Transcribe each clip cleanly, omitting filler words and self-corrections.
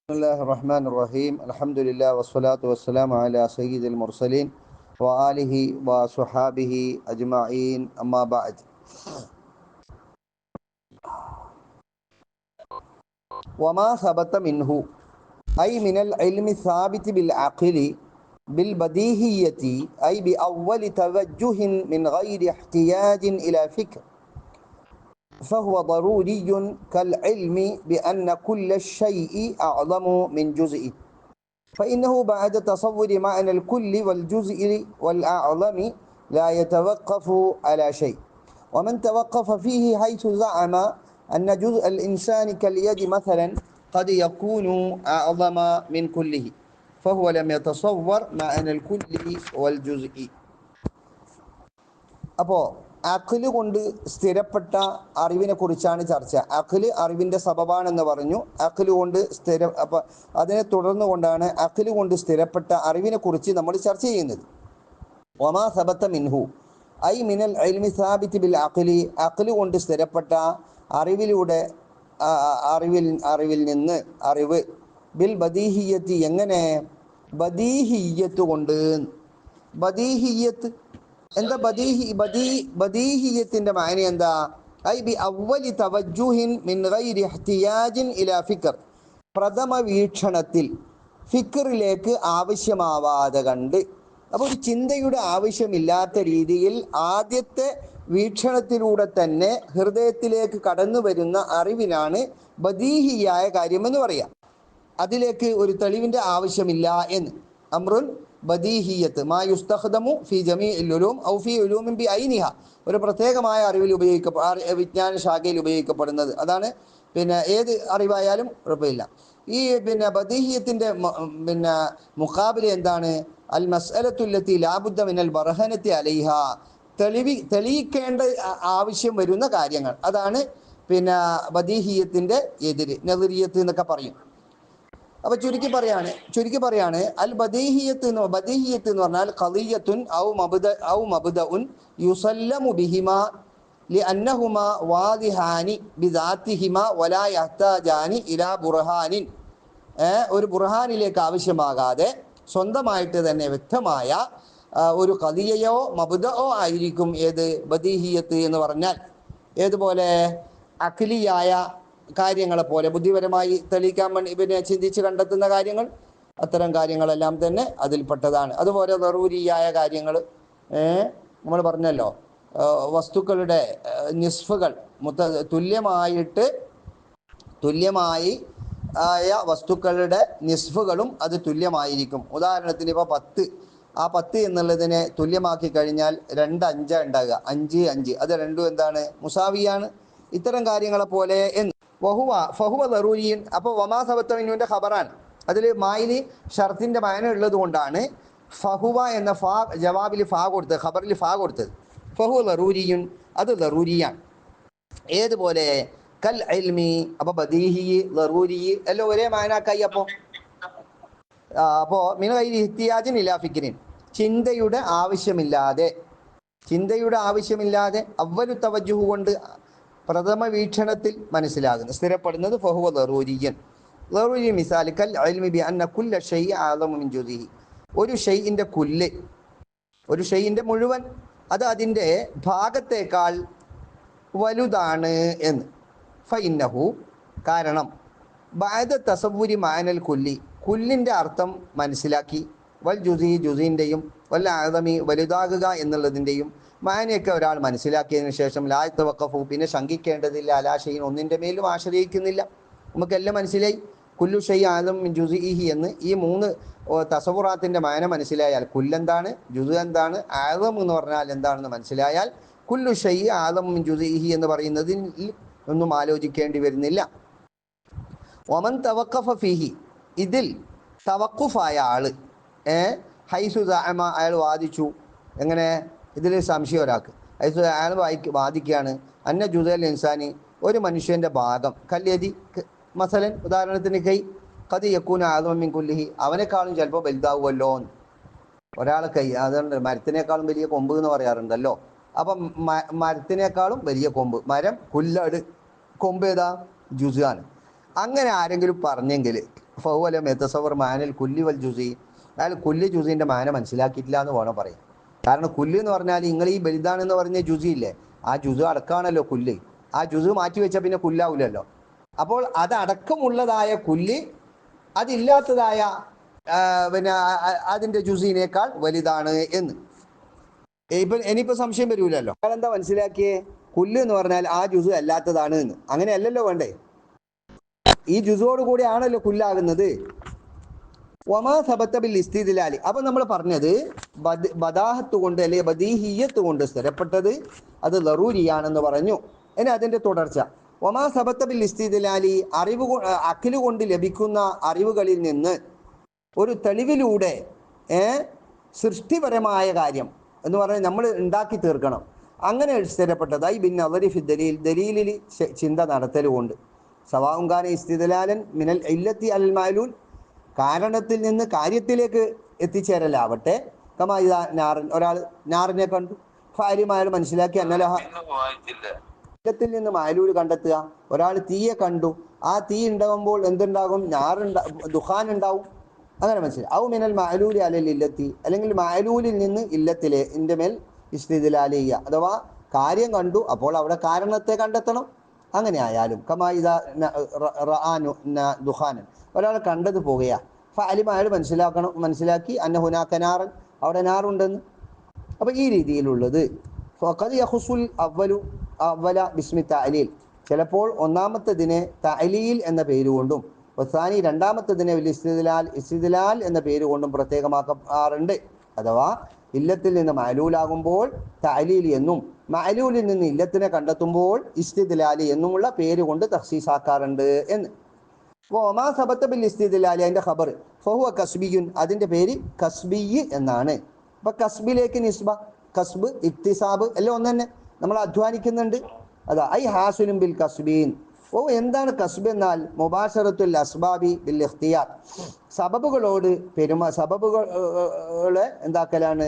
بسم الله الرحمن الرحيم الحمد لله والصلاة والسلام على سيد المرسلين وآله وصحابه أجمعين أما بعد وما ثبت منه أي من العلم الثابت بالعقل بالبديهية أي بأول توجه من غير احتياج إلى فكر فهو ضروري كالعلم بأن كل الشيء أعظم من جزئه فإنه بعد تصور معنى الكل والجزء والأعظم لا يتوقف على شيء ومن توقف فيه حيث زعم أن جزء الإنسان كاليد مثلا قد يكون أعظم من كله فهو لم يتصور معنى الكل والجزء. അപ്പോൾ അഖില് കൊണ്ട് സ്ഥിരപ്പെട്ട അറിവിനെ കുറിച്ചാണ് ചർച്ച. അഖില് അറിവിൻ്റെ സബബാണെന്ന് പറഞ്ഞു. അഖില് കൊണ്ട് അപ്പോൾ അതിനെ തുടർന്നു കൊണ്ടാണ് അഖില് കൊണ്ട് സ്ഥിരപ്പെട്ട അറിവിനെ കുറിച്ച് നമ്മൾ ചർച്ച ചെയ്യുന്നത്. ഒമാ സബത്ത മിൻഹു ഐ മിനൽ ഇൽമി സാബിത്ത് ബിൽ അഖിലി, അഖില് കൊണ്ട് സ്ഥിരപ്പെട്ട അറിവിലൂടെ അറിവിൽ നിന്ന് അറിവ് ബിൽ ബദീഹിയത്ത്, എങ്ങനെ ബദീഹിയത്ത് കൊണ്ട്. ബദീഹിയത്ത് എന്താ? ബദീഹിയത്തിന്റെ മാന എന്താ? ഐ ബി അവ്വലി തവജ്ജുഹിൻ മിൻ ഗൈരി ഇഹ്തിയാജിൻ ഇലാ ഫിക്ർ, പ്രഥമ വീക്ഷണത്തിൽ ഫിക്റിലേക്ക് ആവശ്യമാവാതെ കണ്ട്. അപ്പോൾ ഒരു ചിന്തയുടെ ആവശ്യമില്ലാത്ത രീതിയിൽ ആദ്യത്തെ വീക്ഷണത്തിലൂടെ തന്നെ ഹൃദയത്തിലേക്ക് കടന്നു വരുന്ന അറിവിനാണ് ബദീഹിയായ കാര്യമെന്ന് പറയാം. അതിലേക്ക് ഒരു തെളിവിൻ്റെ ആവശ്യമില്ല എന്ന്. അമ്രുൻ ബദീഹിയത്ത് മാ യുസ്തഖ്ദമു ഫി ജമീഇൽ ഉലൂം ഔ ഫി ഉലൂമിൻ ബി ഐനിഹ, ഒരു പ്രത്യേകമായ അറിവിൽ വിജ്ഞാന ശാഖയിൽ ഉപയോഗിക്കപ്പെടുന്നത്. അതാണ് ഏത് അറിവായാലും കുഴപ്പമില്ല. ഈ ബദീഹിയത്തിൻ്റെ മുഖാബില എന്താണ്? അൽ മസ്അലത്തുല്ലത്തി ലാബുദ്ദ മിനൽ ബർഹനത്തി അലൈഹ, തെളിയിക്കേണ്ട ആവശ്യം വരുന്ന കാര്യങ്ങൾ. അതാണ് ബദീഹിയത്തിൻ്റെ എതിര്, നദറിയത്ത് എന്നൊക്കെ പറയും. അപ്പൊ ചുരുക്കി പറയാണ് അൽ ബദീഹിയത്ത് എന്ന് പറഞ്ഞാൽ ഖളിയത്തുൻ ഔ മബ്ദഉൻ യുസല്ലമു ബിഹിമാ ലിഅന്നഹുമാ വാദിഹാനി ബിദാത്തിഹിമാ വലാ യഹ്താജാനി ഇലാ ബുർഹാനിൻ, ഒരു ബുർഹാനിലേക്ക് ആവശ്യമാകാതെ സ്വന്തമായിട്ട് തന്നെ വ്യക്തമായ ഒരു ഖളിയയോ മബ്ദഅോ ആയിരിക്കും ഏത് ബദീഹിയത്ത് എന്ന് പറഞ്ഞാൽ. ഏതുപോലെ? അഖിലിയായ കാര്യങ്ങളെപ്പോലെ, ബുദ്ധിപരമായി തെളിയിക്കാൻ വേണ്ടി ചിന്തിച്ച് കണ്ടെത്തുന്ന കാര്യങ്ങൾ, അത്തരം കാര്യങ്ങളെല്ലാം തന്നെ അതിൽപ്പെട്ടതാണ്. അതുപോലെ ദറൂരിയായ കാര്യങ്ങൾ, നമ്മൾ പറഞ്ഞല്ലോ, വസ്തുക്കളുടെ നിസ്ഫുകൾ തുല്യമായി ആയ വസ്തുക്കളുടെ നിസ്ഫുകളും അത് തുല്യമായിരിക്കും. ഉദാഹരണത്തിന് ഇപ്പോൾ 10, ആ 10 എന്നുള്ളതിനെ തുല്യമാക്കി കഴിഞ്ഞാൽ 2 5 ഉണ്ടാകുക, 5 5, അത് രണ്ടും എന്താണ്? മുസാവിയാണ്. ഇത്തരം കാര്യങ്ങളെ പോലെ എന്ന് ഫഹുവ ദറൂരിയൻ. അപ്പോൾ വമാ സബത്തമിനുവിൻ്റെ ഖബറാൻ, അതിൽ മായില് ഷർത്തിൻ്റെ മാന ഉള്ളത് കൊണ്ടാണ് ഫഹുവ എന്ന ജവാബിൽ കൊടുത്തത്, ഖബറിൽ കൊടുത്തത്. ഫഹുവ ദറൂരിയുൻ, അത് ദറൂരിയാണ്. ഏതുപോലെ? കൽ ഇൽമി. അപ്പോൾ ബദീഹി ദറൂരി എല്ലാം ഒരേ മാനാക്കായി. അപ്പോൾ മിൻ ഗൈരി ഇഹ്തിയാജിൻ ഇലാ ഫിക്രിൻ, ചിന്തയുടെ ആവശ്യമില്ലാതെ അവ്വലു തവജ്ജുഹ് കൊണ്ട് പ്രഥമ വീക്ഷണത്തിൽ മനസ്സിലാകുന്നു, സ്ഥിരപ്പെടുന്നത്. ഫഹുവ ദറൂരിയൻ. ദറൂരി മിസാൽ കൽ ഇൽമി ബി അന്ന കുല്ല ഷൈഇ അഅ്ളമു മിൻ ജുസിഹി, ഒരു ഷൈഇന്റെ മുഴുവൻ അത് അതിൻ്റെ ഭാഗത്തേക്കാൾ വലുതാണ് എന്ന്. ഫഇന്നഹു, കാരണം ബഅദ തസവ്വുരി മഅനൽ കുല്ലിൻ്റെ അർത്ഥം മനസ്സിലാക്കി, വൽ ജുസീൻ്റെയും വൽ അഅ്ളമി വലുതാകുക എന്നുള്ളതിൻ്റെയും മാനയൊക്കെ ഒരാൾ മനസ്സിലാക്കിയതിനു ശേഷം ലാ യതവഖഫു, പിന്നെ ശങ്കിക്കേണ്ടതില്ല, അലാ ഷൈഇൻ, ഒന്നിൻ്റെ മേലും ആശ്രയിക്കുന്നില്ല. നമുക്കെല്ലാം മനസ്സിലായി കുല്ലു ഷൈഇ അഅ്ളമു മിൻ ജുസിഇഹി എന്ന്. ഈ 3 തസവുറാത്തിൻ്റെ മാന മനസ്സിലായാൽ, കുല്ലെന്താണ്, ജുസ് എന്താണ്, അഅ്ളം എന്ന് പറഞ്ഞാൽ എന്താണെന്ന് മനസ്സിലായാൽ കുല്ലു ഷൈഇ അഅ്ളമു മിൻ ജുസിഇഹി എന്ന് പറയുന്നതിൽ ഒന്നും ആലോചിക്കേണ്ടി വരുന്നില്ല. വമൻ തവഖഫ ഫീഹി, ഇതിൽ തവഖുഫായ ആള്, ഹൈസു സഅമ, അയാൾ വാദിച്ചു. എങ്ങനെ? ഇതിൽ സംശയം ഒരാൾക്ക്. ഹൈസു അയാൾ വാദിക്കുകയാണ് അന്ന ജുസൽ ഇൻസാനി, ഒരു മനുഷ്യൻ്റെ ഭാഗം, കല്യതി മസലൻ, ഉദാഹരണത്തിന് കൈ, ഖദ് യകൂന അഅ്ളമ മിൻ കുല്ലിഹി, അവനേക്കാളും ചിലപ്പോൾ വലുതാവുമല്ലോ. ഒരാളെ കൈ, അതുകൊണ്ട് മരത്തിനേക്കാളും വലിയ കൊമ്പ് എന്ന് പറയാറുണ്ടല്ലോ. അപ്പം മരത്തിനേക്കാളും വലിയ കൊമ്പ്, മരം കുല്ലട്, കൊമ്പ് ഏതാ? ജുസാണ്. അങ്ങനെ ആരെങ്കിലും പറഞ്ഞെങ്കിൽ ഫൗവല മെത്തസവർ മാനൽ കുല്ലി വൽ ജുസി, അയാൾ കുല്ലി ജുസീൻ്റെ മാന മനസ്സിലാക്കിയിട്ടില്ല എന്ന് വേണം പറയാം. കാരണം കുല്ല് എന്ന് പറഞ്ഞാൽ നിങ്ങൾ ഈ ബലിദാനെന്ന് പറഞ്ഞ ജുസി ഇല്ലേ, ആ ജുസു അടക്കമാണല്ലോ കുല്ല്. ആ ജുസു മാറ്റി വെച്ചാൽ പിന്നെ കുല്ലാവില്ലല്ലോ. അപ്പോൾ അതടക്കമുള്ളതായ കുല്ല് അതില്ലാത്തതായ പിന്നെ അതിൻ്റെ ജുസീനേക്കാൾ വലുതാണ് എന്ന്. ഇനിയിപ്പോൾ സംശയം വരൂലല്ലോ. അയാളെന്താ മനസ്സിലാക്കിയേ, കുല്ല് എന്ന് പറഞ്ഞാൽ ആ ജുസു അല്ലാത്തതാണ് എന്ന്. അങ്ങനെയല്ലല്ലോ വേണ്ടേ, ഈ ജുസോട് കൂടി ആണല്ലോ കുല്ലാകുന്നത്. വമാ സബത്ത ബിൽ ഇസ്തിദ്ലാലി, അപ്പം നമ്മൾ പറഞ്ഞത് ബദാഹത്ത് കൊണ്ട് അല്ലെങ്കിൽ ബദീഹിയ്യത്ത് കൊണ്ട് സ്ഥിരപ്പെട്ടത് അത് ലറൂരിയാണെന്ന് പറഞ്ഞു. ഇനി അതിൻ്റെ തുടർച്ച, വമാ സബത്ത ബിൽ ഇസ്തിദ്ലാലി, അറിവ് അഖില് കൊണ്ട് ലഭിക്കുന്ന അറിവുകളിൽ നിന്ന് ഒരു തെളിവിലൂടെ സൃഷ്ടിപരമായ കാര്യം എന്ന് പറഞ്ഞാൽ നമ്മൾ ഉണ്ടാക്കി തീർക്കണം. അങ്ങനെ സ്ഥിരപ്പെട്ടതായി ബിൻ നദരി ഫി ദലീൽ, ദലീലിൽ ചിന്ത നടത്തലുകൊണ്ട്. സവാഉങ്കാന ഇസ്തിദ്ലാലൻ മിനൽ ഇല്ലത്തി അൽ മാലൂൽ, കാരണത്തിൽ നിന്ന് കാര്യത്തിലേക്ക് എത്തിച്ചേരലാവട്ടെ. കമാ നാറൻ, ഒരാൾ നാറിനെ കണ്ടു, ഭാര്യമാർ മനസ്സിലാക്കി അന്നലഹ, ഇല്ലത്തിൽ നിന്ന് മാലൂൽ കണ്ടെത്തുക. ഒരാൾ തീയെ കണ്ടു, ആ തീ ഉണ്ടാകുമ്പോൾ എന്തുണ്ടാകും, ദുഖാൻ ഉണ്ടാവും, അങ്ങനെ മനസ്സിലായി. ഔ മിനൽ മാലൂലി അലൽ ഇല്ലത്തി, അല്ലെങ്കിൽ മാലൂലിൽ നിന്ന് ഇല്ലത്തിലെ എൻ്റെ മേൽ ഇസ്തിദ്ലാൽ ചെയ്യുക, അഥവാ കാര്യം കണ്ടു അപ്പോൾ അവിടെ കാരണത്തെ കണ്ടെത്തണം. അങ്ങനെ ആയാലും കമായിദ ദുഖാനൻ, ഒരാൾ കണ്ടത് പോകുക, ഫഅലിമ, അയാൾ മനസ്സിലാക്കി അന്ന ഹുനാക നാറൻ, അവിടെ നാറുണ്ടെന്ന്. അപ്പോൾ ഈ രീതിയിലുള്ളത് ഫഖദ് യഖുസുൽ അവല ബിസ്മി തഅലീൽ, ചിലപ്പോൾ ഒന്നാമത്തതിനെ തഅലീൽ എന്ന പേരുകൊണ്ടും വസാനി രണ്ടാമത്തതിനെ ഇസ്തിദ്ലാൽ എന്ന പേരുകൊണ്ടും പ്രത്യേകമാക്കാറുണ്ട്. അഥവാ ഇല്ലത്തിൽ നിന്ന് മഅലൂലാകുമ്പോൾ തഅലീൽ എന്നും മഅലൂലിൽ നിന്ന് ഇല്ലത്തിനെ കണ്ടെത്തുമ്പോൾ ഇസ്തിദ്ലാലി എന്നുമുള്ള പേര് കൊണ്ട് തഖ്സീസാക്കാറുണ്ട് എന്ന്. വമാ സബത ബിൽ ഇസ്തിദ്ലാലി, അതിൻ്റെ ഖബർ ഫഹുവ കസ്ബിയുൻ, അതിൻ്റെ പേര് കസ്ബി എന്നാണ്. അപ്പം കസ്ബിലേക്ക് നിസ്ബ, കസ്ബ് ഇക്തിസാബ് എല്ലാം ഒന്ന് തന്നെ, നമ്മൾ അധ്വാനിക്കുന്നുണ്ട്. അതാ ഐ ഹാസുലും ബിൽ കസ്ബീൻ. എന്താണ് കസ്ബ് എന്നാൽ മുബാശറത്തുൽ അസ്ബാബി ബിൽ ഇഖ്തിയാർ, സബബുകളോട് സബബുകളെ എന്താക്കലാണ്,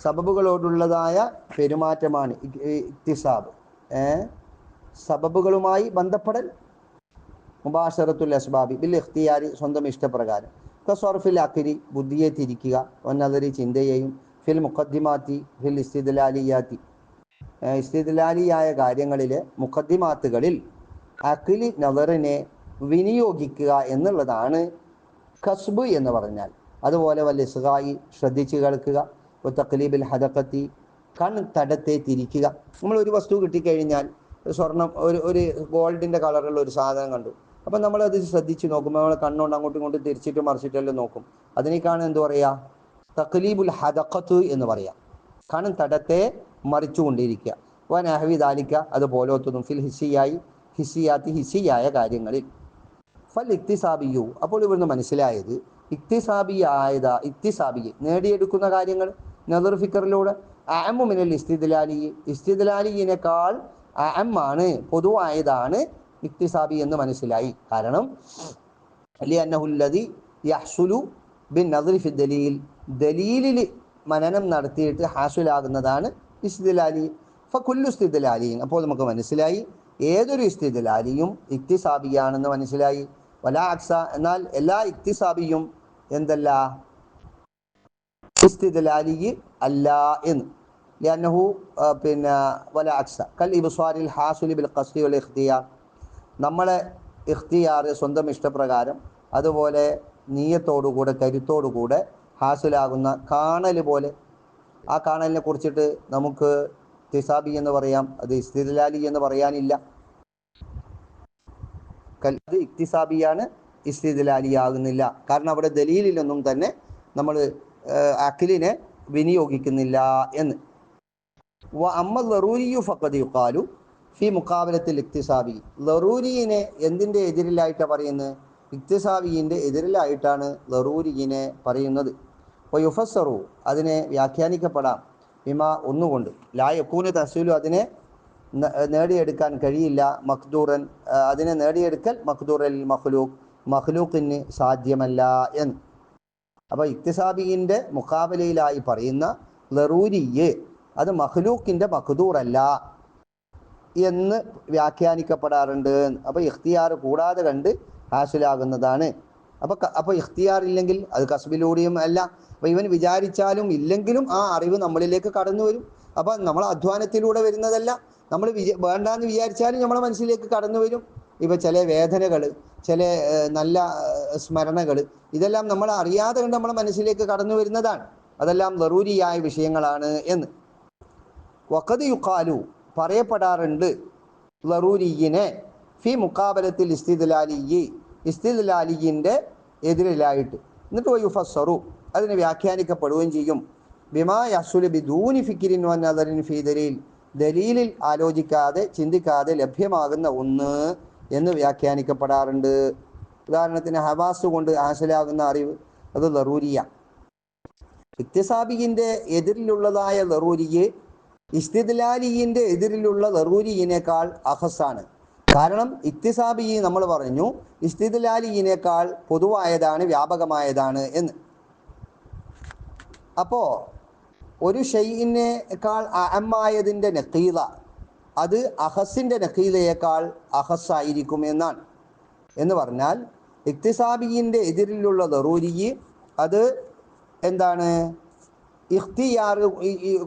സബബുകളോടുള്ളതായ പെരുമാറ്റമാണ് ഇക്തിസാബ്. സബബുകളുമായി ബന്ധപ്പെടൽ, മുബാശറത്തുൽ അസ്ബാബി ബിൽ ഇഖ്തിയാരി, സ്വന്തം ഇഷ്ടപ്രകാരം. കസ്വർഫിൽ അഖിരി, ബുദ്ധിയെ തിരിക്കുക, വന്നദരി, ചിന്തയെയും, ഫിൽ മുഖദ്ദിമാത്തി ഫിൽ ഇസ്തിദ്ലാലിയാത്തി, ഇസ്തിദ്ലാലിയായ കാര്യങ്ങളിലെ മുഖദ്ദിമാത്തുകളിൽ അഖിലി നദറിനെ വിനിയോഗിക്കുക എന്നുള്ളതാണ് കസ്ബ് എന്ന് പറഞ്ഞാൽ. അതുപോലെ വല്ല ഇസ്ഗായി, ശ്രദ്ധിച്ച് കേൾക്കുക, തഖ്ലീബിൽ ഹദഖത്തി, കൺ തടത്തെ തിരിക്കുക. നമ്മൾ ഒരു വസ്തു കിട്ടിക്കഴിഞ്ഞാൽ, സ്വർണം, ഒരു ഗോൾഡിൻ്റെ കളറുള്ള ഒരു സാധനം കണ്ടു, അപ്പം നമ്മളത് ശ്രദ്ധിച്ച് നോക്കുമ്പോൾ നമ്മൾ കണ്ണുകൊണ്ട് അങ്ങോട്ടും ഇങ്ങോട്ടും തിരിച്ചിട്ട് മറിച്ചിട്ടെല്ലാം നോക്കും. അതിനേക്കാണ് എന്ത് പറയുക, തഖ്ലീബുൽ ഹദഖത്ത് എന്ന് പറയാം. കൺ തടത്തെ മറിച്ചുകൊണ്ടിരിക്കുക. വനഹവി ദാലിക, അതുപോലൊത്തതും ഫിൽ ഹിസ്സിയാത്തി, ഹിസ്സിയായ കാര്യങ്ങളിൽ. ഫൽ ഇക്തിസാബിയു, അപ്പോൾ ഇവിടുന്ന് മനസ്സിലായത് ഇക്തിസാബി നേടിയെടുക്കുന്ന കാര്യങ്ങൾ നദർ ഫിക്കറിലൂടെ അഅമ്മു മിനൽ ഇസ്തിദ്ലാലി, ഇസ്തിദ്ലാലിയിനേക്കാൾ അഅമ്മാണ്, പൊതുവായതാണ് ഇക്തിസാബി എന്ന് മനസ്സിലായി. കാരണം ലിഅന്നഹുല്ലദി യഹ്സുലു ബിൻ നദറി ഫി ദലീൽ, ദലീലിൽ മനനം നടത്തിയിട്ട് ഹാസുലാകുന്നതാണ് ഇസ്തിദ്ലാലി. ഫകുല്ലു ഇസ്തിദ്ലാലിൻ, അപ്പോൾ നമുക്ക് മനസ്സിലായി ഏതൊരു ഇസ്തിദ്ലാലിയും ഇക്തിസാബിയാണെന്ന് മനസ്സിലായി. വലാ അക്സ, എന്നാൽ എല്ലാ ഇക്തിസാബിയും എന്തല്ല, ഇസ്തിദ്ലാലി അല്ല എന്ന്. ലിഅന്നഹു പിന്നെ വലാ അക്സ കൽ ഇബ്സാരിൽ ഹാസുലി ബിൽ ഖസ്ദി വൽ ഇഖ്തിയാർ, നമ്മളെ ഇഖ്തിയാർ, സ്വന്തം ഇഷ്ടപ്രകാരം, അതുപോലെ നീയത്തോടുകൂടെ കരുത്തോടുകൂടെ ഹാസുലാകുന്ന കാണൽ പോലെ. ആ കാണലിനെ കുറിച്ചിട്ട് നമുക്ക് ഇക്തിസാബി എന്ന് പറയാം, അത് ഇസ്തിദ്ലാലി എന്ന് പറയാനില്ല. അത് ഇക്തിസാബിയാണ്, ഇസ്തിദ്ലാലിയാകുന്നില്ല. കാരണം അവിടെ ദലീലിലൊന്നും തന്നെ നമ്മൾ അഖിലിനെ വിനിയോഗിക്കുന്നില്ല എന്ന്. അമ്മ ലറൂരിയു ഫഖദ് യുഖാലു ഫി മുഖാബലത്തിൽ ഇക്തിസാബി, ലറൂരിയിനെ എന്തിൻ്റെ എതിരിലായിട്ടാണ് പറയുന്നത്, ഇക്തിസാബിൻ്റെ എതിരിലായിട്ടാണ് ലറൂരിയിനെ പറയുന്നത്. അപ്പോൾ യുഫസ്സറു, അതിനെ വ്യാഖ്യാനിക്കപ്പെടാം, ബിമ, ഒന്നുകൊണ്ട്, ലാ യകൂന തഹ്സീലു, അതിനെ നേടിയെടുക്കാൻ കഴിയില്ല, മഖ്ദൂറൻ, അതിനെ നേടിയെടുക്കൽ മഖ്ദൂറൽ മഖ്ലൂഖ്, മഖ്ലൂഖിന് സാധ്യമല്ല എന്ന്. അപ്പോൾ ഇക്തിസാബിൻ്റെ മുഖാബലയിലായി പറയുന്ന ലറൂരിയെ അത് മഖ്ലൂഖിൻ്റെ മഖ്ദൂറല്ല എന്ന് വ്യാഖ്യാനിക്കപ്പെടാറുണ്ട്. അപ്പോൾ ഇഖ്തിയാർ കൂടാതെ കണ്ട് ഹാസിലാകുന്നതാണ്. അപ്പോൾ ഇഖ്തിയാർ ഇല്ലെങ്കിൽ അത് കസ്ബിലൂടെയും അല്ല. അപ്പോൾ ഇവൻ വിചാരിച്ചാലും ഇല്ലെങ്കിലും ആ അറിവ് നമ്മളിലേക്ക് കടന്നു വരും. അപ്പോൾ നമ്മൾ അധ്വാനത്തിലൂടെ വരുന്നതല്ല, നമ്മൾ വേണ്ടാന്ന് വിചാരിച്ചാലും നമ്മളെ മനസ്സിലേക്ക് കടന്നു വരും. ഇപ്പോൾ ചില വേദനകൾ, ചില നല്ല സ്മരണകൾ, ഇതെല്ലാം നമ്മൾ അറിയാതെ കണ്ട് നമ്മളെ മനസ്സിലേക്ക് കടന്നു വരുന്നതാണ്. അതെല്ലാം ദറൂരിയായ വിഷയങ്ങളാണ് എന്ന്. വഖദ് യുഖാലു, പറയപ്പെടാറുണ്ട്, ദറൂരിയിനെ ഫി മുഖാബലത്തിൽ ഇസ്തിദ്ലാലിയിൻ്റെ എതിരിലായിട്ട്. എന്നിട്ട് യുഫസ്സറു, അതിനെ വ്യാഖ്യാനിക്കപ്പെടുകയും ചെയ്യും. ബിമാ യഹ്സുലു ബിദൂനി ഫിക്രിൻ വ നദറിൻ ഫീ ദലീൽ, ദലീലിൽ ആലോചിക്കാതെ ചിന്തിക്കാതെ ലഭ്യമാകുന്ന ഒന്ന് എന്ന് വ്യാഖ്യാനിക്കപ്പെടാറുണ്ട്. ഉദാഹരണത്തിന് ഹവാസ് കൊണ്ട് ഹാസിലാകുന്ന അറിവ്, അത് ദറൂരിയ. ഇക്തിസാബിയിൻ്റെ എതിരിലുള്ളതായ ദറൂരിയെ ഇസ്തിദ്ലാലിയിൻ്റെ എതിരിലുള്ള ദറൂരിയിനേക്കാൾ അഖസാണ്. കാരണം ഇക്തിസാബി നമ്മൾ പറഞ്ഞു ഇസ്തിദ്ലാലിയിനേക്കാൾ പൊതുവായതാണ്, വ്യാപകമായതാണ് എന്ന്. അപ്പോൾ ഒരു ഷൈഇനേക്കാൾ അഅമ്മായതിൻ്റെ നഖീല അത് അഖസിൻ്റെ നഖീലയേക്കാൾ അഖസായിരിക്കും എന്നാണ്. എന്ന് പറഞ്ഞാൽ ഇക്തിസാബിയിൻ്റെ എതിരിലുള്ള ദറൂരി അത് എന്താണ്? ഇഖ്തിയാർ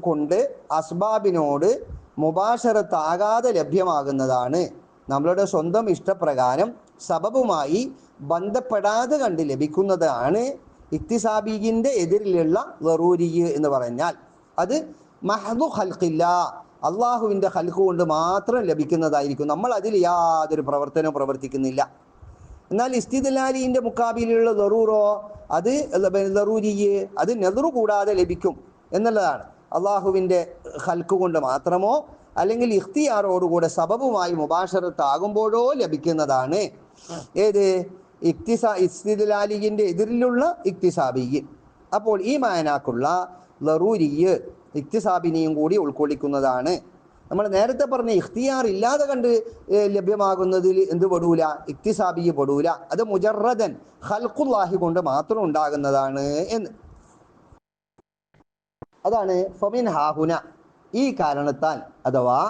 കൊണ്ട് അസ്ബാബിനോട് മുബാശറത്താകാതെ ലഭ്യമാകുന്നതാണ്. നമ്മളുടെ സ്വന്തം ഇഷ്ടപ്രകാരം സബബുമായി ബന്ധപ്പെടാതെ കണ്ട് ലഭിക്കുന്നതാണ് ഇക്തിസാബിയിൻ്റെ എതിരിലുള്ള ദറൂരി എന്ന് പറഞ്ഞാൽ. അത് മഹ്ദു ഖൽഖില്ല, അള്ളാഹുവിൻ്റെ ഖൽഖ് കൊണ്ട് മാത്രം ലഭിക്കുന്നതായിരിക്കും. നമ്മൾ അതിൽ യാതൊരു പ്രവർത്തനവും പ്രവർത്തിക്കുന്നില്ല. എന്നാൽ ഇസ്തിദ്ലാലിൻ്റെ മുക്കാബിലുള്ള ദറൂറോ, അത് ദറൂരിയെ അത് നെദറു കൂടാതെ ലഭിക്കും എന്നുള്ളതാണ്. അള്ളാഹുവിൻ്റെ ഖൽഖ് കൊണ്ട് മാത്രമോ അല്ലെങ്കിൽ ഇഖ്തിയാറോടുകൂടെ സബബുമായി മുബാശറത്താകുമ്പോഴോ ലഭിക്കുന്നതാണ്. ഏത്? ഇസ്തിദ്ലാലിൻ്റെ എതിരിലുള്ള ഇക്തിസാബിയ്. അപ്പോൾ ഈ മായനാക്കുള്ള ദറൂരിയ് ഇക്തിസാബിനെയും കൂടി ഉൾക്കൊള്ളിക്കുന്നതാണ്. നമ്മൾ നേരത്തെ പറഞ്ഞ ഇഖ്തിയാർ ഇല്ലാതെ കണ്ട് ലഭ്യമാകുന്നതിൽ എന്ത് പെടൂല? ഇക്തിസാബിയ് പെടൂല. അത് മുജറദൻ ഖൽഖുല്ലാഹി കൊണ്ട് മാത്രം ഉണ്ടാകുന്നതാണ് എന്ന്. അതാണ് ഫമിൻ ഹാഹുന, ഈ കാരണത്താൽ അഥവാ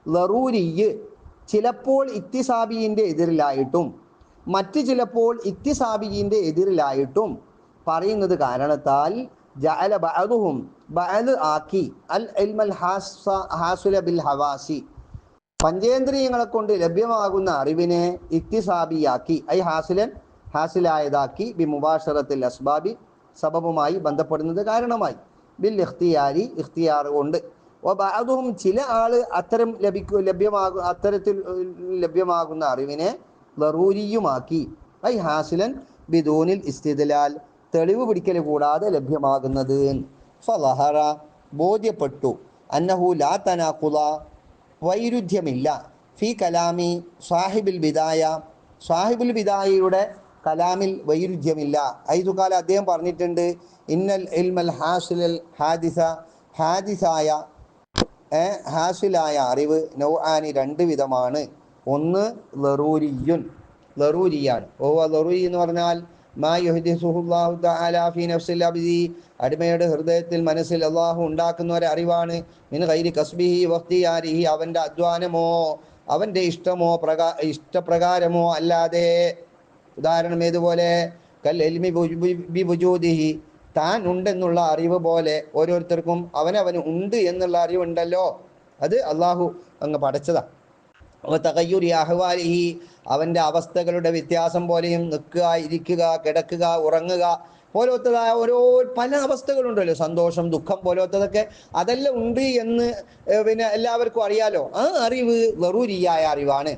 ദറൂരിയ് ചിലപ്പോൾ ഇക്തിസാബിയിൻ്റെ എതിരിലായിട്ടും മറ്റ് ചിലപ്പോൾ ഇക്തിസാബിയിൻ്റെ എതിരിലായിട്ടും പറയുന്നത് കാരണത്താൽ ജഅല ബഅദുഹും, ബഅദ് ആക്കി, അൽ ഇൽമൽ ഹാസുല ബിൽ ഹവാസി, പഞ്ചേന്ദ്രിയങ്ങളെ കൊണ്ട് ലഭ്യമാകുന്ന അറിവിനെ ഇക്തിസാബിയാക്കി, ഐ ഹാസിലൻ ഹാസിലായതാക്കി, ബി മുബാശറത്തിൽ അസ്ബാബി സബബുമായി ബന്ധപ്പെടുന്നത് കാരണമായി, ബിൽ ഇഖ്തിയാരി ഇഖ്തിയാർ കൊണ്ട്. ബഅദുഹും ചില ആൾ അത്തരം അത്തരത്തിൽ ലഭ്യമാകുന്ന അറിവിനെ ദറൂരിയുമാക്കി, ഐ ഹാസിലൻ ബിദൂനിൽ ഇസ്തിദ്ലാൽ തെളിവ് പിടിക്കൽ കൂടാതെ ലഭ്യമാകുന്നത്. ഫളഹറ ബോധ്യപ്പെട്ടു, അന്നഹു ലാ തനാഖുദ വൈരുദ്ധ്യമില്ല, ഫി കലാമി സാഹിബുൽ ബിദായ സാഹിബുൽ ബിദായയുടെ കലാമിൽ വൈരുദ്ധ്യമില്ല. ഐതുകാല അദ്ദേഹം പറഞ്ഞിട്ടുണ്ട്, ഇന്നൽ ഇൽമൽ ഹാസിലൽ ഹാസിലായ അറിവ് നൗആനി രണ്ട് വിധമാണ്. ഒന്ന് ലറൂരിയാണ്. ലറൂരി എന്ന് പറഞ്ഞാൽ മാ യുഹ്ദിസുഹുല്ലാഹു തആല ഫീ നഫ്സിൽ അബ്ദി, അടിമയുടെ ഹൃദയത്തിൽ മനസ്സിൽ അള്ളാഹു ഉണ്ടാക്കുന്ന ഒരു അറിവാണ്. മിൻ ഗൈരി കസ്ബിഹി വഖ്തിയാരിഹി, അവൻ്റെ അധ്വാനമോ അവൻ്റെ ഇഷ്ടപ്രകാരമോ അല്ലാതെ. ഉദാഹരണം ഏതുപോലെ? കൽ ഇൽമി ബി വുജൂദിഹി, താൻ ഉണ്ടെന്നുള്ള അറിവ് പോലെ ഓരോരുത്തർക്കും അവനവന് ഉണ്ട് എന്നുള്ള അറിവുണ്ടല്ലോ, അത് അള്ളാഹു അങ്ങ് പടച്ചതാ. തഗയ്യുരി അഹ്വാലിഹി, അവൻ്റെ അവസ്ഥകളുടെ വ്യത്യാസം പോലെയും നിൽക്കുക, ഇരിക്കുക, കിടക്കുക, ഉറങ്ങുക പോലത്തതായ ഓരോ പല അവസ്ഥകളുണ്ടല്ലോ, സന്തോഷം, ദുഃഖം പോലത്തതൊക്കെ, അതെല്ലാം ഉണ്ട് എന്ന് പിന്നെ എല്ലാവർക്കും അറിയാലോ. ആ അറിവ് ദറൂരിയായ അറിവാണ്.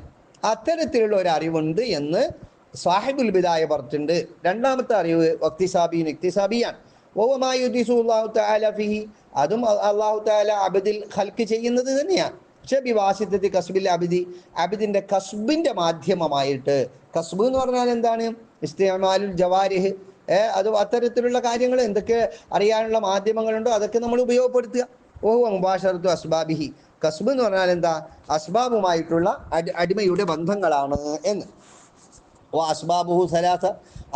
അത്തരത്തിലുള്ള ഒരു അറിവുണ്ട് എന്ന് സാഹിബുൽ ബിദായ പറഞ്ഞിട്ടുണ്ട്. രണ്ടാമത്തെ അറിവ് ഇക്തിസാബിയാണ്. വഹുവ തആല ഫിഹി, അതും അല്ലാഹു തആല അബ്ദിൽ ഖൽഖ് ചെയ്യുന്നത് തന്നെയാണ്. പക്ഷേ ബിവാസിത്തത്തി കസ്ബിൽ അബ്ദി, അബ്ദിൻ്റെ കസ്ബിൻ്റെ മാധ്യമമായിട്ട്. കസ്ബ് എന്ന് പറഞ്ഞാൽ എന്താണ്? ഇസ്തിഅമാലുൽ ജവാരിഹ്, അത് അത്തരത്തിലുള്ള കാര്യങ്ങൾ എന്തൊക്കെ അറിയാനുള്ള മാധ്യമങ്ങളുണ്ടോ അതൊക്കെ നമ്മൾ ഉപയോഗപ്പെടുത്തുക. വഹുവ മുബാശറത്തു അസ്ബാബിഹി, കസ്ബ് എന്ന് പറഞ്ഞാൽ എന്താ? അസ്ബാബുമായിട്ടുള്ള അടിമയുടെ ബന്ധങ്ങളാണ് എന്ന്. അസ്ബാബുഹു സലാസ,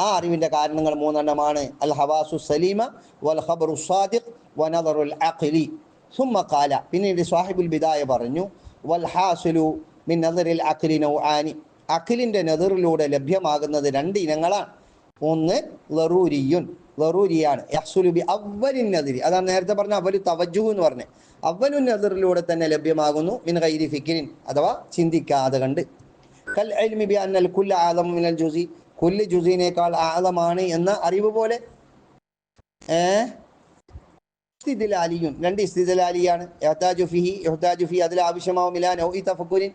ആ അറിവിൻ്റെ കാരണങ്ങൾ മൂന്നെണ്ണമാണ്. അൽ ഹവാസു സലീമ വൽ ഖബറു സാദിഖ് വ നദറുൽ അഖ്ലി. സുമ്മ ഖാല, പിന്നീട് സാഹിബുൽ ബിദായ പറഞ്ഞു, വൽ ഹാസിലു മിൻ നദറിൽ അഖ്ലി നൗആനി, അഖ്ലിൻ്റെ നദറിലൂടെ ലഭ്യമാകുന്നത് രണ്ട് ഇനങ്ങളാണ്. ഒന്ന് ലറൂരിയുൻ, ലറൂരിയാണ്. യഹ്സുലു ബി അവ്വലിൻ നദിരി, അതാണ് നേരത്തെ പറഞ്ഞ അവലു തവജ്ജുഹ് എന്ന് പറഞ്ഞത്. അവലു നദിറിലൂടെ തന്നെ ലഭ്യമാകുന്നു. മിൻ ഗൈരി ഫിക്രിൻ, അഥവാ ചിന്തിക്കാതെ കണ്ട്. കൽ ഇൽമി ബി അന്നൽ കുല്ല ആദമു മിനൽ ജുസി, കുല്ല് ജുസിനേക്കാൾ ആദമാണ് എന്ന അറിവ് പോലെ. ഇസ്തിദ്ലാലിയുൻ, രണ്ട് ഇസ്തിദ്ലാലിയാണ്. യഹ്താജു ഫിഹി, യഹ്താജു ഫി, അതിൽ ആവശ്യമാവും. ഇലാ നൗഇ തഫക്കുരിൻ,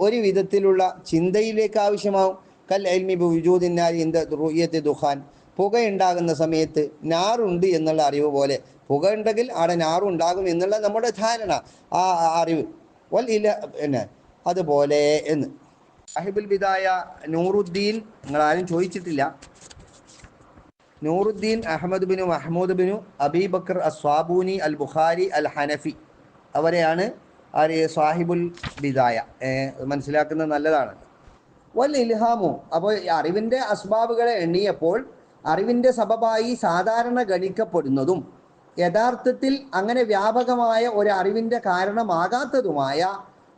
ഒരു വിധത്തിലുള്ള ചിന്തയിലേക്ക് ആവശ്യമാവും. കൽ ഇൽമി ബി വുജൂദിൻ നാരി ഇൻദ റുയത്തി ദുഖാൻ, പുകയുണ്ടാകുന്ന സമയത്ത് നാറുണ്ട് എന്നുള്ള അറിവ് പോലെ. പുക ഉണ്ടെങ്കിൽ അവിടെ നാറുണ്ടാകും എന്നുള്ള നമ്മുടെ ധാരണ, ആ അറിവ്. വൽ ഇല പിന്നെ അതുപോലെ എന്ന്. സാഹിബുൽ ബിദായ നൂറുദ്ദീൻ, നിങ്ങളാരും ചോദിച്ചിട്ടില്ല, നൂറുദ്ദീൻ അഹമ്മദ് ബിനു മഹ്മൂദ് ബിനു അബീബക്കർ അസ്വാബൂനി അൽ ബുഖാരി അൽ ഹനഫി, അവരെയാണ് സാഹിബുൽ ബിദായ. മനസ്സിലാക്കുന്നത് നല്ലതാണ്. വൽ ഇൽഹാമു, അപ്പോൾ അറിവിൻ്റെ അസ്ബാബുകളെ എണ്ണിയപ്പോൾ അറിവിൻ്റെ സബബായി സാധാരണ ഗണിക്കപ്പെടുന്നതും യഥാർത്ഥത്തിൽ അങ്ങനെ വ്യാപകമായ ഒരു അറിവിൻ്റെ കാരണമാകാത്തതുമായ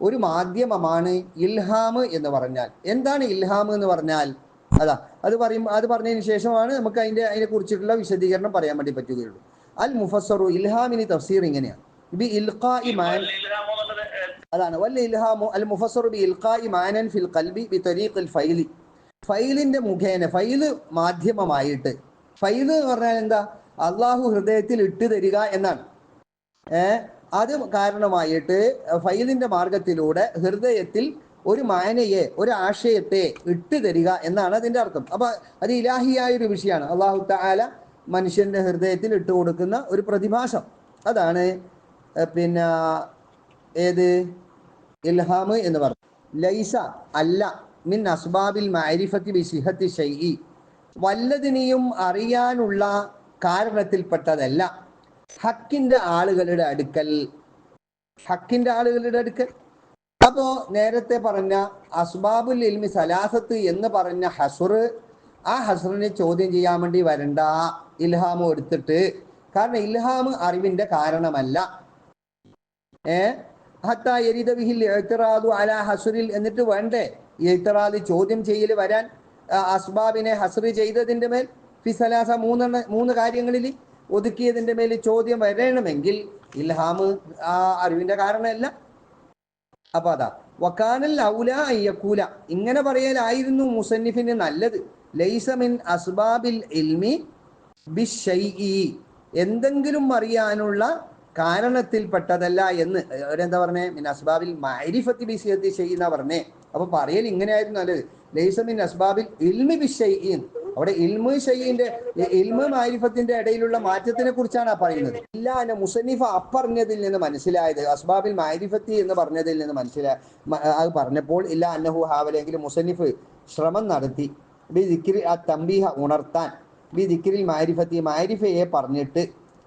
ഒരു മാധ്യമമാണ് ഇൽഹാം എന്ന് പറഞ്ഞാൽ. എന്താണ് ഇൽഹാം എന്ന് പറഞ്ഞാൽ? അത് പറഞ്ഞതിന് ശേഷമാണ് നമുക്ക് അതിനെ കുറിച്ചിട്ടുള്ള വിശദീകരണം പറയാൻ വേണ്ടി പറ്റുകയുള്ളൂ. അൽ മുഫസ്സറു, ഇൽഹാമിന് തഫ്സീർ ഇങ്ങനെയാണ്. ബി ഇൽഖാഇ മാൻ, അതാണ് വൽ ഇൽഹാമു അൽ മുഫസ്സറു ബി ഇൽഖാഇ മാനൻ ഫിൽ ഖൽബി ബി തരീഖിൽ ഫൈലി, ഫൈലിന്റെ മുഖേന, ഫൈല് മാധ്യമമായിട്ട്. ഫൈല് എന്ന് പറഞ്ഞാൽ എന്താ? അള്ളാഹു ഹൃദയത്തിൽ ഇട്ട് തരിക എന്നാണ്. അത് കാരണമായിട്ട് ഫൈലിന്റെ മാർഗത്തിലൂടെ ഹൃദയത്തിൽ ഒരു മാനയെ, ഒരു ആശയത്തെ ഇട്ട് തരിക എന്നാണ് അതിൻ്റെ അർത്ഥം. അപ്പൊ അത് ഇലാഹിയായ ഒരു വിഷയമാണ്. അള്ളാഹു തആല മനുഷ്യന്റെ ഹൃദയത്തിൽ ഇട്ട് കൊടുക്കുന്ന ഒരു പ്രതിഭാസം, അതാണ് പിന്നെ ഏത് ഇൽഹാം എന്ന് പറഞ്ഞു. ലൈസ, അല്ല, മിൻ അസ്ബാബിൽ മഅരിഫത്തി ബി സിഹത്തി ശൈഇ, വല്ലതിനെയും അറിയാനുള്ള കാരണത്തിൽപ്പെട്ടതല്ല ഹക്കിന്റെ ആളുകളുടെ അടുക്കൽ, ഹക്കിന്റെ ആളുകളുടെ അടുക്കൽ. അപ്പോ നേരത്തെ പറഞ്ഞ അസ്ബാബുൽ ഇൽമി സലാസത്ത് എന്ന് പറഞ്ഞ ഹസ്ർ, ആ ഹസ്റിനെ ചോദ്യം ചെയ്യാൻ വേണ്ടി വരണ്ട ഇൽഹാം എടുത്തിട്ട്. കാരണം ഇൽഹാം അറിവിന്റെ കാരണമല്ല. ഹത്താ യരിദ ബിഹിൽ ഇഅ്തിറാദു അലാ ഹസ്റിൽ, എന്നിട്ട് വേണ്ടേ ഇഅ്തിറാദ്, ചോദ്യം ചെയ്യൽ വരാൻ അസ്ബാബിനെ ഹസ്ർ ചെയ്തതിന്റെ മേൽ, ഫി സലാസ, മൂന്ന് കാര്യങ്ങളിൽ ഒതുക്കിയതിന്റെ മേൽ ചോദ്യം വരണമെങ്കിൽ ഇൽഹാം ആ അറിവിന്റെ കാരണമല്ല. അപ്പൊ അതാ വക്കാനൽ ഔല അയ്യക്കൂല, ഇങ്ങനെ പറയലായിരുന്നു മുസന്നിഫിന് നല്ലത്. ലൈസ മിൻ അസ്ബാബിൽ ഇൽമി ബിശൈഇ, എന്തെങ്കിലും അറിയാനുള്ള കാരണത്തിൽപ്പെട്ടതല്ല എന്ന്. അവരെന്താ പറഞ്ഞേ? മിൻ അസ്ബാബിൽ മഅരിഫത്തി ബിസിഹത്തി ഷൈഇ എന്നാ പറഞ്ഞേ. അപ്പൊ പറയൽ ഇങ്ങനെയായിരുന്നു നല്ലത്. ലൈസ മിൻ അസ്ബാബിൽ ഇൽമി ബിശൈഇ, അവിടെ ഇൽമു ഷൈഇന്റെ, ഇൽമു മഅരിഫത്തിന്റെ ഇടയിലുള്ള മാറ്റത്തിനെ കുറിച്ചാണ് പറയുന്നത്. ഇല്ല എന്നെ മുസന്നിഫ അപ്പറഞ്ഞതിൽ നിന്ന് മനസ്സിലായത്, അസ്ബാബിൽ മഅരിഫത്തി എന്ന് പറഞ്ഞതിൽ നിന്ന് അത് പറഞ്ഞപ്പോൾ ഇല്ല അന്നഹു ഹാവലെങ്കിൽ മുസന്നിഫ് ശ്രമം നടത്തി ബി ദിക്രി ആ തംബീഹ, ഉണർത്താൻ, ബി ദിക്രിൽ മഅരിഫത്തി, മഅരിഫയെ പറഞ്ഞിട്ട്,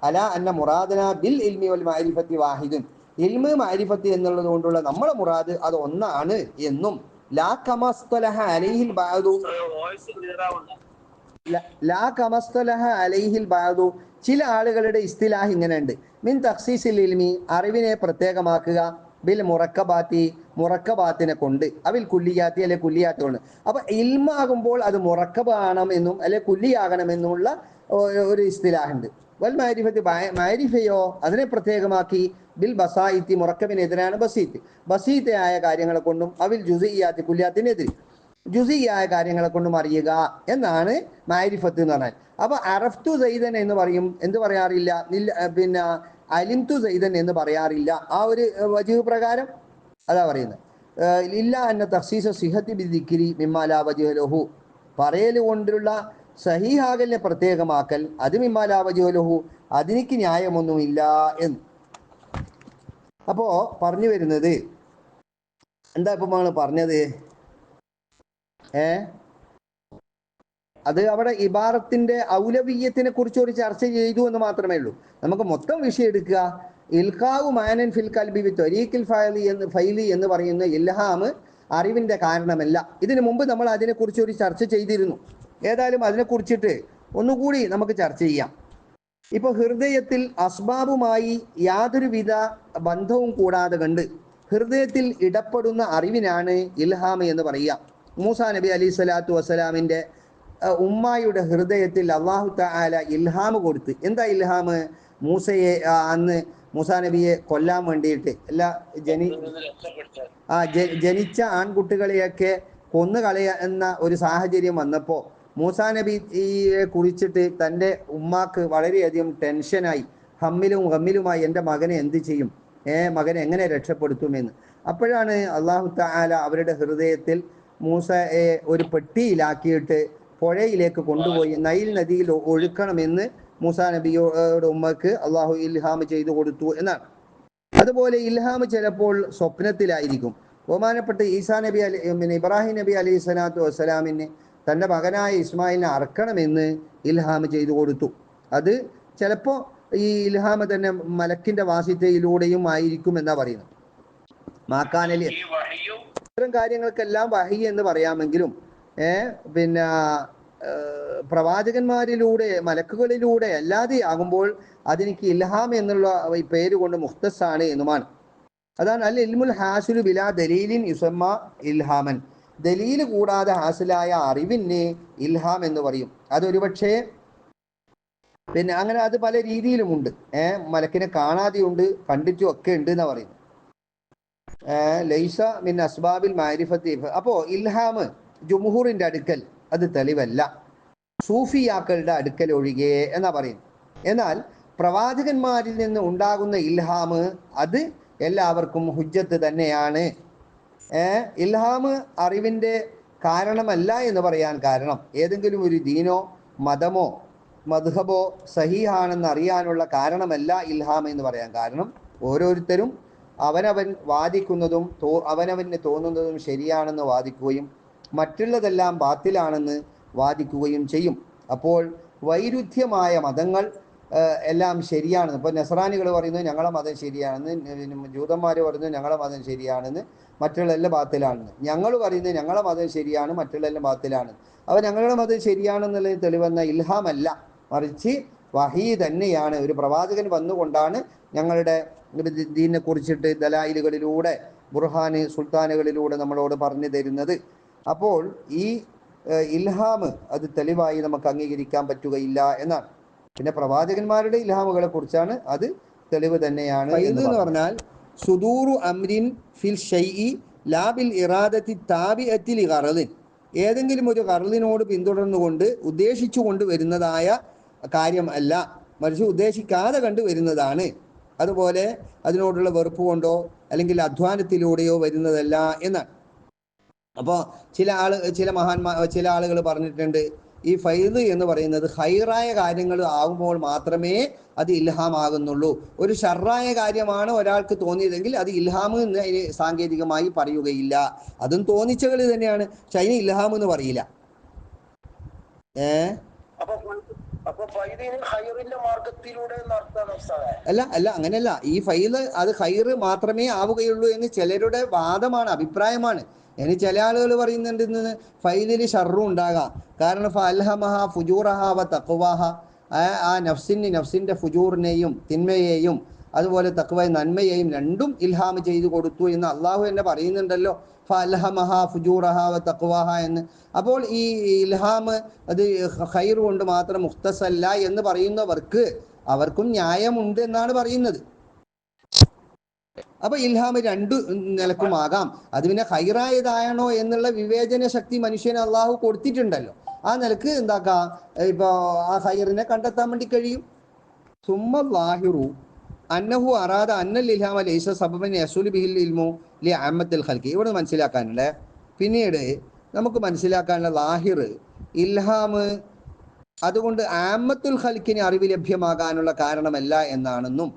അല അന്ന മുറാദന ബിൽ ഇൽമി വൽ മഅരിഫത്തി വാഹിദുൻ, ഇൽമു മഅരിഫത്തി എന്നുള്ളത് കൊണ്ടുള്ള നമ്മളെ മുറാദ് അത് ഒന്നാണ് എന്നും, ലാ കമസ്തലഹ അലൈഹിൽ ബഅദു, ലാ കമസ്തലഹ അലൈഹിൽ ബഅദു, ചില ആളുകളുടെ ഇസ്തിലാഹ് ഇങ്ങനെയുണ്ട്. മിൻ തഖ്സീസിൽ ഇൽമി, അറിവിനെ പ്രത്യേകമാക്കുക, ബിൽ മുറക്കബാത്തി, മുറക്കബാത്തിനെ കൊണ്ട്, അവിൽ കുല്ലിയാത്തി, അല്ലെ കുല്ലിയാത്ത് കൊണ്ട്. അപ്പൊ ഇൽമാകുമ്പോൾ അത് മുറക്കബ് ആകണമെന്നും അല്ലെ കുല്ലിയാകണമെന്നുള്ള ഒരു ഇസ്തിലാഹുണ്ട്. വൽ മഅരിഫത്ത്, മഅരിഫയോ അതിനെ പ്രത്യേകമാക്കി ബിൽ ബസായിത്തി, മുറക്കബിനെതിരാണ് ബസീത്ത്, ബസീത്തയായ കാര്യങ്ങളെ കൊണ്ടും, അവിൽ ജുസിയാത്തി, കുല്ലിയാത്തിനെതിരെ ജുസിയായ കാര്യങ്ങളെ കൊണ്ടും അറിയുക എന്നാണ് മഅരിഫത്ത് എന്ന് പറഞ്ഞാൽ. അപ്പൊ അറഫ്തു സൈദൻ എന്ന് പറയും, എന്ത് പറയാറില്ല, പിന്നെ അലിംതു സൈദൻ എന്ന് പറയാറില്ല. ആ ഒരു വജീഹ് പ്രകാരം അതാ പറയുന്നത്. ഇല്ല അന്ന തഖ്സീസ സിഹത്തി ബിദിക്രി മിമ്മാ ലാ വജ്ഹ ലഹു, പറയൽ കൊണ്ടുള്ള സഹീഹാകലിനെ പ്രത്യേകമാക്കൽ, അത് മിമ്മാ ലാ വജ്ഹ ലഹു, അതിനിക്ക് ന്യായമൊന്നുമില്ല എന്ന്. അപ്പോ പറഞ്ഞു വരുന്നത് എന്താ ഇപ്പം നമ്മൾ പറഞ്ഞത്? അത് അവിടെ ഇബാറത്തിന്റെ ഔലവിയ്യത്തിനെ കുറിച്ച് ഒരു ചർച്ച ചെയ്തു എന്ന് മാത്രമേ ഉള്ളൂ. നമുക്ക് മൊത്തം വിഷയം എടുക്കുക. ഇൽഖാഉ മാനൻ ഫിൽ ഖൽബി ബി ത്വരീഖിൽ ഫൈലി എന്ന് പറയുന്ന ഇൽഹാം അറിവിന്റെ കാരണമല്ല. ഇതിനു മുമ്പ് നമ്മൾ അതിനെക്കുറിച്ച് ഒരു ചർച്ച ചെയ്തിരുന്നു. ഏതായാലും അതിനെക്കുറിച്ചിട്ട് ഒന്നുകൂടി നമുക്ക് ചർച്ച ചെയ്യാം. ഇപ്പൊ ഹൃദയത്തിൽ അസ്ബാബുമായി യാതൊരുവിധ ബന്ധവും കൂടാതെ കണ്ട് ഹൃദയത്തിൽ ഇടപെടുന്ന അറിവിനാണ് ഇൽഹാം എന്ന് പറയുക. മൂസാ നബി അലൈഹി സ്വലാത്തു വസ്സലാമിൻ്റെ ഉമ്മായുടെ ഹൃദയത്തിൽ അള്ളാഹു തആല ഇൽഹാം കൊടുത്ത്. എന്താ ഇൽഹാം? മൂസയെ അന്ന് മൂസാ നബിയെ കൊല്ലാൻ വേണ്ടിയിട്ട് ജനിച്ച ആൺകുട്ടികളെയൊക്കെ കൊന്നുകളയുന്ന ഒരു സാഹചര്യം വന്നപ്പോൾ മൂസാ നബിയെ കുറിച്ചിട്ട് തൻ്റെ ഉമ്മാക്ക് വളരെയധികം ടെൻഷനായി, ഹമ്മിലുമായി എൻ്റെ മകനെ എന്ത് ചെയ്യും, മകനെ എങ്ങനെ രക്ഷപ്പെടുത്തുമെന്ന്. അപ്പോഴാണ് അള്ളാഹു തആല അവരുടെ ഹൃദയത്തിൽ മൂസയെ ഒരു പെട്ടിയിലാക്കിയിട്ട് പുഴയിലേക്ക് കൊണ്ടുപോയി നൈൽ നദിയിൽ ഒഴുക്കണമെന്ന് മൂസാ നബിയുടെ ഉമ്മക്ക് അള്ളാഹു ഇൽഹാം ചെയ്തു കൊടുത്തു എന്നാണ്. അതുപോലെ ഇൽഹാം ചിലപ്പോൾ സ്വപ്നത്തിലായിരിക്കും. ബഹുമാനപ്പെട്ട ഈസാ നബി ഇബ്രാഹിം നബി അലൈഹി സ്വലാത്തു വസ്സലാമിന് തൻ്റെ മകനായ ഇസ്മായിലിനെ അറക്കണമെന്ന് ഇൽഹാം ചെയ്തു കൊടുത്തു. അത് ചിലപ്പോൾ ഈ ഇൽഹാം തന്നെ മലക്കിന്റെ വാസിത്തയിലൂടെയും ആയിരിക്കും എന്നാ പറയുന്നത്. മാക്കാനലി ഇത്തരം കാര്യങ്ങൾക്കെല്ലാം വഹി എന്ന് പറയാമെങ്കിലും പിന്നെ പ്രവാചകന്മാരിലൂടെ മലക്കുകളിലൂടെ അല്ലാതെ ആകുമ്പോൾ അതെനിക്ക് ഇൽഹാം എന്നുള്ള ഈ പേര് കൊണ്ട് മുഖ്തസാണ് എന്നുമാണ്. അതാണ് അൽ ഇൽമുൽ ഹാസിലു ബിലാ ദലീലിൻ യുസമ്മ ഇൽഹാമൻ. ദലീൽ കൂടാതെ ഹാസിലായ അറിവിന് ഇൽഹാം എന്ന് പറയും. അതൊരുപക്ഷെ പിന്നെ അങ്ങനെ അത് പല രീതിയിലുമുണ്ട്. മലക്കിനെ കാണാതെയുണ്ട്, കണ്ടിട്ടും ഒക്കെ ഉണ്ട് എന്നാ പറയുന്നത്. ലൈസ മിൻ അസ്ബാബിൽ മാരിഫത്തി. അപ്പോ ഇൽഹാം ജുംഹൂറിന്റെ അടുക്കൽ അത് തെളിവല്ല, സൂഫിയാക്കളുടെ അടുക്കൽ ഒഴികെ എന്നാ പറയുന്നത്. എന്നാൽ പ്രവാചകന്മാരിൽ നിന്ന് ഉണ്ടാകുന്ന ഇൽഹാം അത് എല്ലാവർക്കും ഹുജ്ജത്ത് തന്നെയാണ്. ഇൽഹാം അറിവിൻ്റെ കാരണമല്ല എന്ന് പറയാൻ കാരണം ഏതെങ്കിലും ഒരു ദീനോ മതമോ മദ്ഹബോ സഹീഹാണെന്ന് അറിയാനുള്ള കാരണമല്ല ഇൽഹാം എന്ന് പറയാൻ കാരണം ഓരോരുത്തരും അവനവൻ വാദിക്കുന്നതും അവനവന് തോന്നുന്നതും ശരിയാണെന്ന് വാദിക്കുകയും മറ്റുള്ളതെല്ലാം ബാത്തിലാണെന്ന് വാദിക്കുകയും ചെയ്യും. അപ്പോൾ വൈരുദ്ധ്യമായ മതങ്ങൾ എല്ലാം ശരിയാണെന്ന്, ഇപ്പോൾ നസ്രാനികൾ പറയുന്നു ഞങ്ങളെ മതം ശരിയാണെന്ന്, ജൂതന്മാർ പറയുന്നു ഞങ്ങളെ മതം ശരിയാണെന്ന്, മറ്റുള്ള എല്ലാം ബാത്തിലാണെന്ന്. ഞങ്ങൾ പറയുന്നത് ഞങ്ങളെ മതം ശരിയാണ്, മറ്റുള്ള എല്ലാം ബാത്തിലാണ്. അപ്പോൾ ഞങ്ങളുടെ മതം ശരിയാണെന്നുള്ളത് തെളിവെന്ന ഇൽഹാമല്ല, മറിച്ച് വഹീ തന്നെയാണ്. ഒരു പ്രവാചകൻ വന്നുകൊണ്ടാണ് ഞങ്ങളുടെ ദീനിനെ കുറിച്ചിട്ട് ദലായിലുകളിലൂടെ ബുർഹാന് സുൽത്താനുകളിലൂടെ നമ്മളോട് പറഞ്ഞു തരുന്നത്. അപ്പോൾ ഈ ഇൽഹാം അത് തെളിവായി നമുക്ക് അംഗീകരിക്കാൻ പറ്റുകയില്ല എന്നാണ്. പിന്നെ പ്രവാചകന്മാരുടെ ഇൽഹാമുകളെ കുറിച്ചാണ് അത് തെളിവ് തന്നെയാണ് എന്ന് പറഞ്ഞാൽ സുദൂറു അംരിൻ ഫിൽ ഷൈഇ ലാ ബിൽ ഇറാദത്തി താബിഅത്തി ലിഗറദിൻ. ഏതെങ്കിലും ഒരു ഖർളിനോട് പിന്തുടർന്നുകൊണ്ട് ഉദ്ദേശിച്ചുകൊണ്ട് വരുന്നതായ കാര്യം അല്ല, മറിച്ച് ഉദ്ദേശിക്കാതെ കണ്ടുവരുന്നതാണ്. അതുപോലെ അതിനോടുള്ള വെറുപ്പ് കൊണ്ടോ അല്ലെങ്കിൽ അധ്വാനത്തിലൂടെയോ വരുന്നതല്ല എന്നാണ്. അപ്പോൾ ചില ആളുകൾ പറഞ്ഞിട്ടുണ്ട് ഈ ഫൈദ് എന്ന് പറയുന്നത് ഹൈറായ കാര്യങ്ങൾ ആകുമ്പോൾ മാത്രമേ അത് ഇൽഹാം ആകുന്നുള്ളൂ. ഒരു ഷർറായ കാര്യമാണ് ഒരാൾക്ക് തോന്നിയതെങ്കിൽ അത് ഇൽഹാം എന്ന് അതിന് സാങ്കേതികമായി പറയുകയില്ല. അതും തോന്നിച്ചകൾ തന്നെയാണ്, പക്ഷെ അതിന് ഇൽഹാം എന്ന് പറയില്ല. അല്ല അങ്ങനെയല്ല. ഈ ഫൈദ് അത് ഹൈറ് മാത്രമേ ആവുകയുള്ളൂ എന്ന് ചിലരുടെ വാദമാണ്, അഭിപ്രായമാണ്. ഇനി ചില ആളുകൾ പറയുന്നുണ്ട് ഇന്ന് ഫൈദിൽ ഷർറും ഉണ്ടാകാം. കാരണം ഫഅൽഹമഹ ഫുജൂറഹ വ തഖ്വാഹ, ആ നഫ്സിന്റെ ഫുജൂറിനെയും തിന്മയെയും അതുപോലെ തഖ്വ നന്മയെയും രണ്ടും ഇൽഹാം ചെയ്തു കൊടുത്തു എന്ന് അള്ളാഹു തന്നെ പറയുന്നുണ്ടല്ലോ, ഫഅൽഹമഹ ഫുജൂറഹ വ തഖ്വാഹ എന്ന്. അപ്പോൾ ഈ ഇൽഹാം അത് ഖൈർ കൊണ്ട് മാത്രം മുഖ്തസല്ല എന്ന് പറയുന്നവർക്ക് അവർക്കും ന്യായമുണ്ട് എന്നാണ് പറയുന്നത്. അപ്പൊ ഇൽഹാം രണ്ടു നിലക്കുമാകാം. അത് പിന്നെ ഹൈറായതാണോ എന്നുള്ള വിവേചന ശക്തി മനുഷ്യന് അള്ളാഹു കൊടുത്തിട്ടുണ്ടല്ലോ. ആ നിലക്ക് എന്താക്കാം, ഇപ്പൊ ആ ഹൈറിനെ കണ്ടെത്താൻ വേണ്ടി കഴിയും. സുമ്മ ലാഹിറു അന്നഹു അറാദ അന്നൽ ഇൽഹാമ ലൈസ സബബൻ യസുലു ബിഹിൽ ഇൽമു ലി അമ്മത്തിൽ ഖൽഖി. ഇവിടെ മനസ്സിലാക്കാനുണ്ട്. പിന്നീട് നമുക്ക് മനസ്സിലാക്കാനുള്ള ലാഹിർ ഇൽഹാം അതുകൊണ്ട് ആമ്മത്തുൽ ഖൽഖിന് അറിവ് ലഭ്യമാകാനുള്ള കാരണമല്ല എന്നാണെന്നും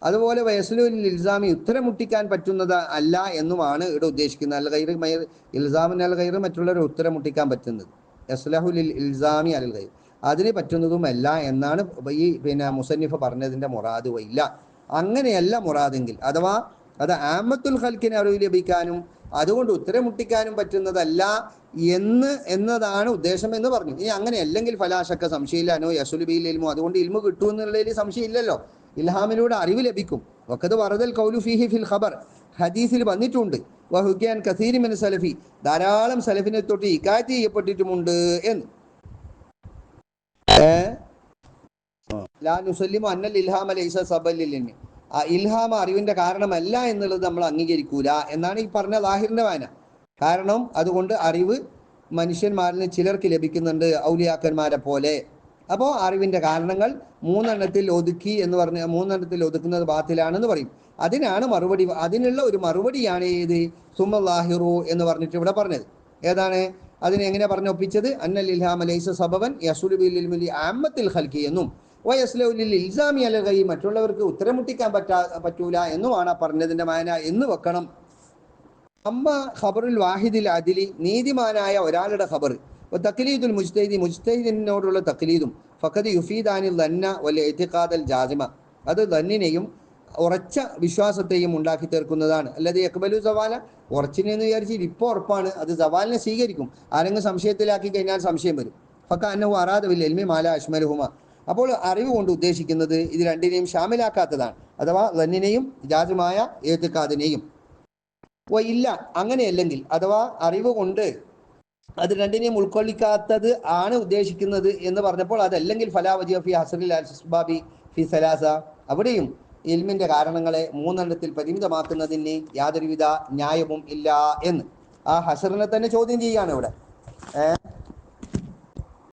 അതുപോലെ വയസ്ലുൽ ഇൽസാമി ഉത്തരം മുട്ടിക്കാൻ പറ്റുന്നത് അല്ല എന്നുമാണ് ഇവിടെ ഉദ്ദേശിക്കുന്നത്. അൽ ഖൈർ മൈർ ഇൽസാമിൻ അൽ ഖൈർ മറ്റുള്ളവരെ ഉത്തരം മുട്ടിക്കാൻ പറ്റുന്നത്, യസ്ലഹുൽ ഇൽസാമി അൽ ഖൈർ അതിന് പറ്റുന്നതുമല്ല എന്നാണ് ഈ മുസന്നിഫ് പറഞ്ഞതിൻ്റെ മുറാദ്. ഇല്ല, അങ്ങനെയല്ല മുറാദെങ്കിൽ, അഥവാ അത് ആമത്തുൽ ഖൽക്കിന് അറിവ് ലഭിക്കാനും അതുകൊണ്ട് ഉത്തരം മുട്ടിക്കാനും പറ്റുന്നതല്ല എന്നതാണ് ഉദ്ദേശം എന്ന് പറഞ്ഞു. ഇനി അങ്ങനെ അല്ലെങ്കിൽ ഫലാശക്ക സംശയമില്ലാനോ യസുലുബിൽ ഇൽമു, അതുകൊണ്ട് ഇൽമു കിട്ടുമെന്നുള്ളതിൽ സംശയമില്ലല്ലോ. ഇൽഹാമിലൂടെ അറിവ് ലഭിക്കും. വഖദ് വറദൽ ഖൗലു ഫീഹി ഫിൽ ഖബർ, ഹദീസിൽ വന്നിട്ടുണ്ട്. വഹുക്കിയാൻ കസീരി മിൻ സലഫി, ധാരാളം സലഫിനെ തൊട്ട് ഇക്കായത്ത് ചെയ്യപ്പെട്ടിട്ടുമുണ്ട് എന്ന്. ലാ നുസല്ലിമു അന്നൽ ഇൽഹാമ ലൈസ സബലിൽ ഇൽമി. ആ ഇൽഹാമ അറിവിന്റെ കാരണമല്ല എന്നുള്ളത് നമ്മൾ അംഗീകരിക്കൂല എന്നാണ് ഈ പറഞ്ഞ ലാഹിറിന്റെ വായന. കാരണം അതുകൊണ്ട് അറിവ് മനുഷ്യന്മാരിൽ നിന്ന് ചിലർക്ക് ലഭിക്കുന്നുണ്ട്, ഔലിയാക്കന്മാരെ പോലെ. അപ്പോൾ അറിവിന്റെ കാരണങ്ങൾ മൂന്നെണ്ണത്തിൽ ഒതുക്കി എന്ന് പറഞ്ഞ മൂന്നെണ്ണത്തിൽ ഒതുക്കുന്നത് ബാത്തിലാണെന്ന് പറയും. അതിനാണ് മറുപടി, അതിനുള്ള ഒരു മറുപടിയാണ് ഏത് സുമല്ലാഹിറു എന്ന് പറഞ്ഞിട്ട് ഇവിടെ പറഞ്ഞത്. ഏതാണ് അതിനെ എങ്ങനെ പറഞ്ഞൊപ്പിച്ചത്? അന്നൽ ഇൽഹാമ ലൈസ സബബൻ യസുലു ബിൽ ഇൽമി ആമ്മത്തിൽ ഖൽഖി എന്നും വയസ്ലു ലിൽ ഇൽസാമി അലൽ ഗൈ മറ്റുള്ളവർക്ക് ഉത്തരം മുട്ടിക്കാൻ പറ്റൂല എന്നുമാണ് പറഞ്ഞതിന്റെ മാന എന്ന് വെക്കണം. അമ്മ ഖബറുൽ വാഹിദിൽ അദിലി നീതിമാനായ ഒരാളുടെ ഖബർ തഖ്ലീദുൽ മുജ്തഹിദി മുജ്തഹിദിനോടുള്ള തഖ്ലീദും ഫഖദ് യുഫീദാനിൽ ദന്ന വൽ ഇഅ്തിഖാദൽ ജാസിമ അത് ദന്നിനെയും ഉറച്ച വിശ്വാസത്തെയും ഉണ്ടാക്കി തീർക്കുന്നതാണ്. അല്ലാതെ യഖ്ബലു സവാല ഉറച്ചിനെന്ന് വിചാരിച്ച് ഇപ്പോൾ ഉറപ്പാണ്, അത് സവാലിനെ സ്വീകരിക്കും. ആരെങ്കിലും സംശയത്തിലാക്കി കഴിഞ്ഞാൽ സംശയം വരും. ഫക്കഅന്നഹു അറാദ ബിൽ ഇൽമി മാ ലാ അശ്മലുഹുമ അപ്പോൾ അറിവ് കൊണ്ട് ഉദ്ദേശിക്കുന്നത് ഇത് രണ്ടിനെയും ഷാമിലാക്കാത്തതാണ്, അഥവാ ദന്നിനെയും ജാസിമായ ഇഅ്തിഖാദിനെയും. ഇല്ല അങ്ങനെയല്ലെങ്കിൽ അഥവാ അറിവ് കൊണ്ട് അത് രണ്ടിനെയും ഉൾക്കൊള്ളിക്കാത്തത് ആണ് ഉദ്ദേശിക്കുന്നത് എന്ന് പറഞ്ഞപ്പോൾ അതല്ലെങ്കിൽ ഫലാ വജിഹ ഫി ഹസ്റിൽ അസ്ബാബി ഫി സലാസ അവിടെയും ഇൽമിന്റെ കാരണങ്ങളെ മൂന്നെണ്ണത്തിൽ പരിമിതമാക്കുന്നതിന് യാതൊരുവിധ ന്യായവും ഇല്ല എന്ന് ആ ഹസറിനെ തന്നെ ചോദ്യം ചെയ്യുകയാണ് ഇവിടെ.